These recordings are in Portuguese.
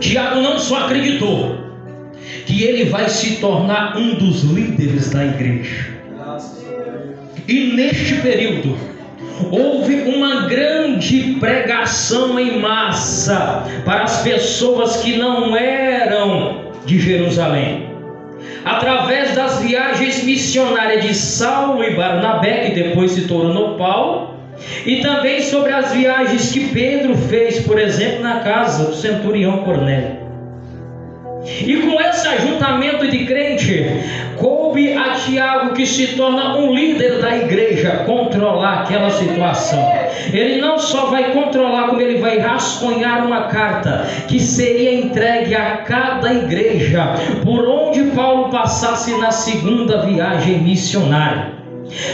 Tiago não só acreditou que ele vai se tornar um dos líderes da igreja. E neste período houve uma grande pregação em massa para as pessoas que não eram de Jerusalém. Através das viagens missionárias de Saulo e Barnabé, que depois se tornou Paulo, e também sobre as viagens que Pedro fez, por exemplo, na casa do centurião Cornélio. E com esse ajuntamento de crente, coube a Tiago, que se torna um líder da igreja, controlar aquela situação. Ele não só vai controlar, como ele vai rascunhar uma carta que seria entregue a cada igreja por onde Paulo passasse na segunda viagem missionária.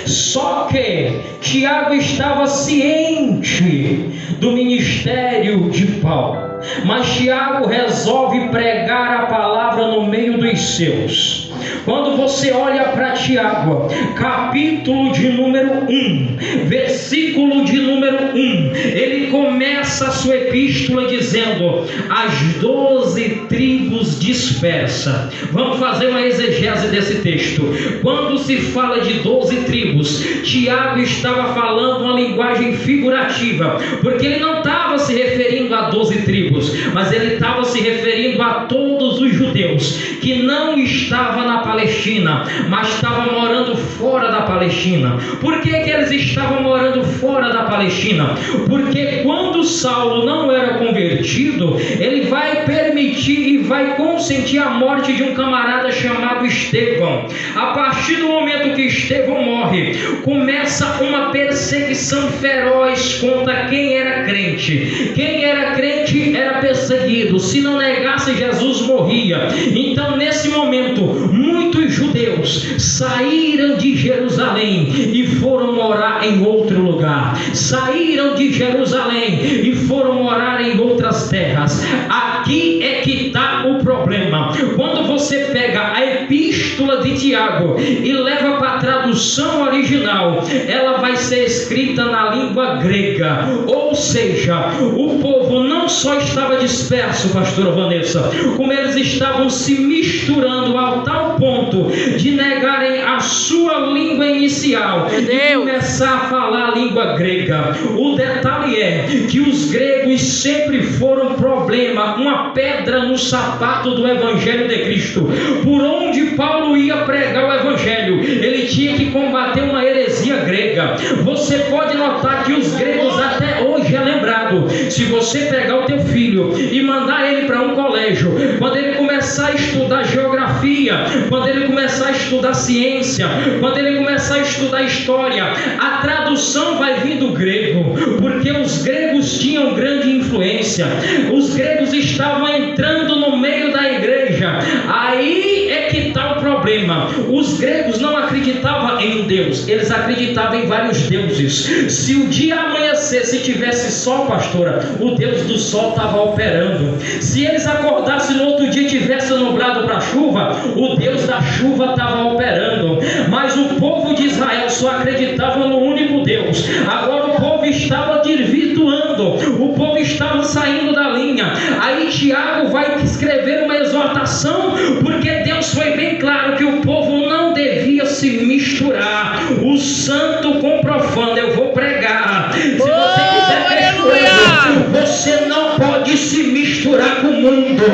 Só que Tiago estava ciente do ministério de Paulo, mas Tiago resolve pregar a palavra no meio dos seus. Quando você olha para Tiago, capítulo de número 1, versículo de número 1, ele começa a sua epístola dizendo: as 12 tribos dispersas. Vamos fazer uma exegese desse texto. Quando se fala de 12 tribos, Tiago estava falando uma linguagem figurativa, porque ele não estava se referindo a 12 tribos, mas ele estava se referindo a todos os judeus que não estavam na Palestina, mas estavam morando fora da Palestina. Por que eles estavam morando fora da Palestina? Porque quando Saulo não era convertido, ele vai permitir e vai consentir a morte de um camarada chamado Estevão. A partir do momento que Estevão morre, começa uma perseguição feroz contra quem era crente. Quem era crente era perseguido, se não negasse Jesus morria. Então nesse momento, muitos judeus saíram de Jerusalém e foram morar em outro lugar. Saíram de Jerusalém e foram morar em outras terras. Aqui é que está o problema. Quando você pega a epístola de Tiago e leva para a tradução original, ela vai ser escrita na língua grega. Ou seja, o povo não só estava disperso, pastora Vanessa, como eles estavam se misturando ao tal ponto de negarem a sua língua inicial e começar a falar a língua grega. O detalhe é que os gregos sempre foram problema, uma pedra no sapato do Evangelho de Cristo. Por onde Paulo ia pregar o Evangelho, ele tinha que combater uma heresia grega. Você pode notar que os gregos até hoje é lembrado. Se você pegar o teu filho e mandar ele para um colégio, quando ele começar a estudar geografia, quando ele começar a estudar ciência, quando ele começar a estudar história, a tradução vai vir do grego, porque os gregos tinham grande influência. Os gregos estavam entrando no meio da igreja. Aí é que está o problema. Os gregos não acreditavam em um Deus, eles acreditavam em vários deuses. Se o dia amanhecesse e tivesse sol, pastora, o Deus do sol estava operando. Se eles acordassem no outro dia e tivesse nublado para chuva, o Deus da chuva estava operando. Mas o povo de Israel só acreditava no único Deus. Agora o povo estava desvirtuando, o povo estava saindo da linha. Aí Tiago vai escrever uma exortação, porque Deus foi bem claro que o povo não devia se misturar, o santo com o profano. Eu vou pregar. Se você quiser ter coisa, você não pode se misturar com o mundo.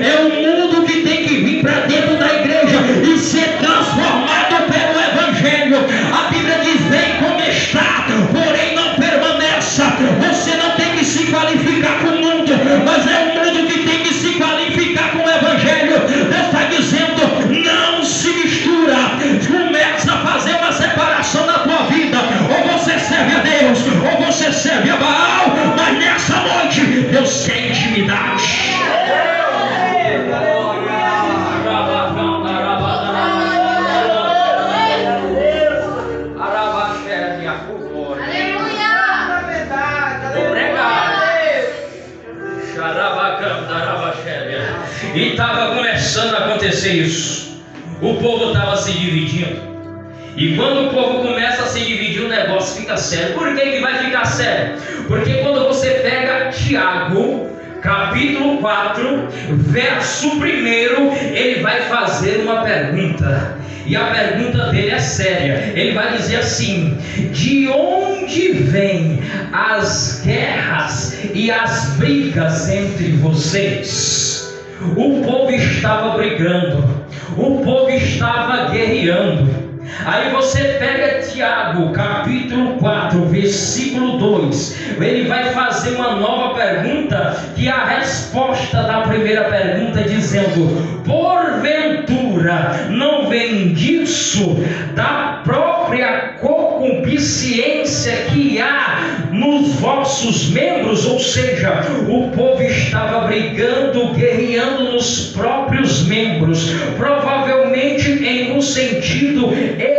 É o mundo que tem que vir para dentro da igreja e ser transformado pelo Evangelho. A Bíblia diz: vem como está, porém não permaneça. Você não tem que se qualificar com o mundo, mas é o mundo que tem que se qualificar com o Evangelho. Deus está dizendo: não se mistura. Começa a fazer uma separação na tua vida. Ou você serve a Deus, ou você serve a Baal. Mas nessa noite Deus quer intimidade. E estava começando a acontecer isso. O povo estava se dividindo. E quando o povo começa a se dividir, o negócio fica sério. Por que vai ficar sério? Porque quando você pega Tiago, capítulo 4, verso 1, ele vai fazer uma pergunta. E a pergunta dele é séria. Ele vai dizer assim: de onde vêm as guerras e as brigas entre vocês? O povo estava brigando, o povo estava guerreando. Aí você pega Tiago, capítulo 4, versículo 2. Ele vai fazer uma nova pergunta, que é a resposta da primeira pergunta, dizendo: porventura não vem disso da própria concupiscência que há nos vossos membros? Ou seja, o povo estava brigando, guerreando nos próprios membros, provavelmente em um sentido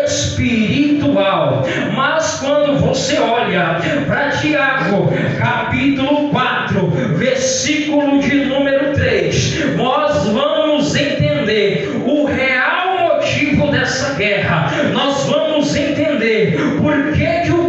espiritual. Mas quando você olha para Tiago, capítulo 4, versículo de número 3, nós vamos entender o real motivo dessa guerra. Nós vamos entender por que o